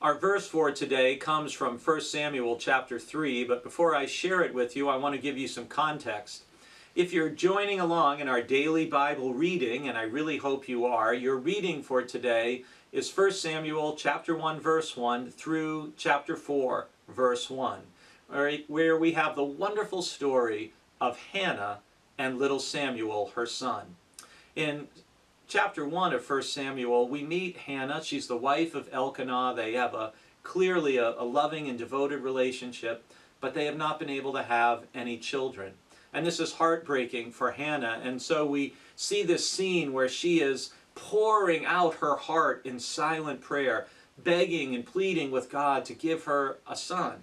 Our verse for today comes from 1 Samuel chapter 3, but before I share it with you, I want to give you some context. If you're joining along in our daily Bible reading, and I really hope you are, your reading for today is 1 Samuel chapter 1 verse 1 through chapter 4 verse 1, where we have the wonderful story of Hannah and little Samuel, her son. In chapter 1 of 1 Samuel, we meet Hannah. She's the wife of Elkanah. They have clearly a loving and devoted relationship, but they have not been able to have any children. And this is heartbreaking for Hannah. And so we see this scene where she is pouring out her heart in silent prayer, begging and pleading with God to give her a son.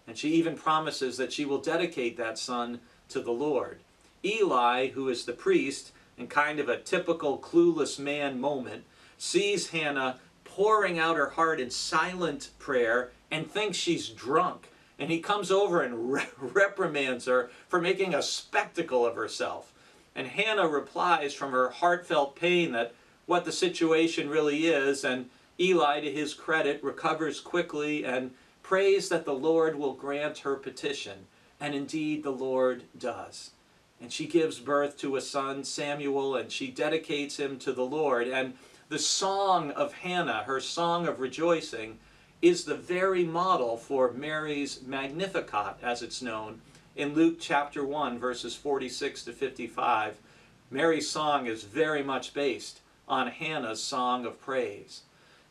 And she even promises that she will dedicate that son to the Lord. Eli, who is the priest, in kind of a typical clueless man moment, sees Hannah pouring out her heart in silent prayer and thinks she's drunk. And he comes over and reprimands her for making a spectacle of herself. And Hannah replies from her heartfelt pain that what the situation really is, and Eli, to his credit, recovers quickly and prays that the Lord will grant her petition. And indeed the Lord does. And she gives birth to a son, Samuel, and she dedicates him to the Lord. And the song of Hannah, her song of rejoicing, is the very model for Mary's Magnificat, as it's known, in Luke chapter 1, verses 46 to 55. Mary's song is very much based on Hannah's song of praise.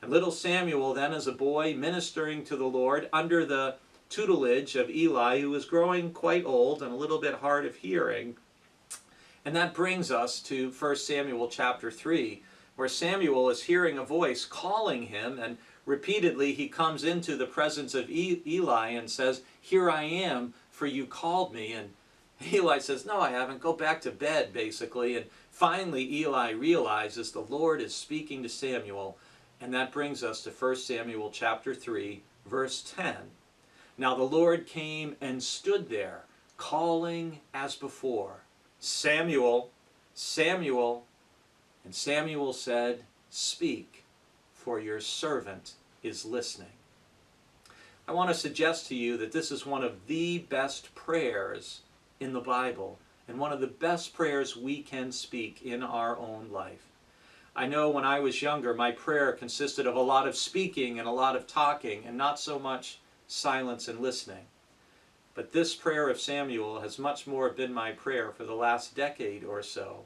And little Samuel then, as a boy, ministering to the Lord under the tutelage of Eli, who is growing quite old and a little bit hard of hearing. And that brings us to 1 Samuel chapter 3, where Samuel is hearing a voice calling him, and repeatedly he comes into the presence of Eli and says, "Here I am, for you called me." And Eli says, "No, I haven't. Go back to bed," basically. And finally Eli realizes the Lord is speaking to Samuel. And that brings us to 1 Samuel chapter 3, verse 10. Now the Lord came and stood there, calling as before, "Samuel, Samuel." And Samuel said, "Speak, for your servant is listening." I want to suggest to you that this is one of the best prayers in the Bible, and one of the best prayers we can speak in our own life. I know when I was younger, my prayer consisted of a lot of speaking and a lot of talking, and not so much silence and listening. But this prayer of Samuel has much more been my prayer for the last decade or so,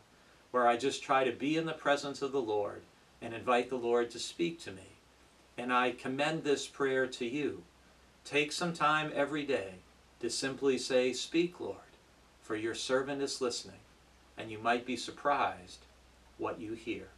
where I just try to be in the presence of the Lord and invite the Lord to speak to me. And I commend this prayer to you. Take some time every day to simply say, "Speak, Lord, for your servant is listening," and you might be surprised what you hear.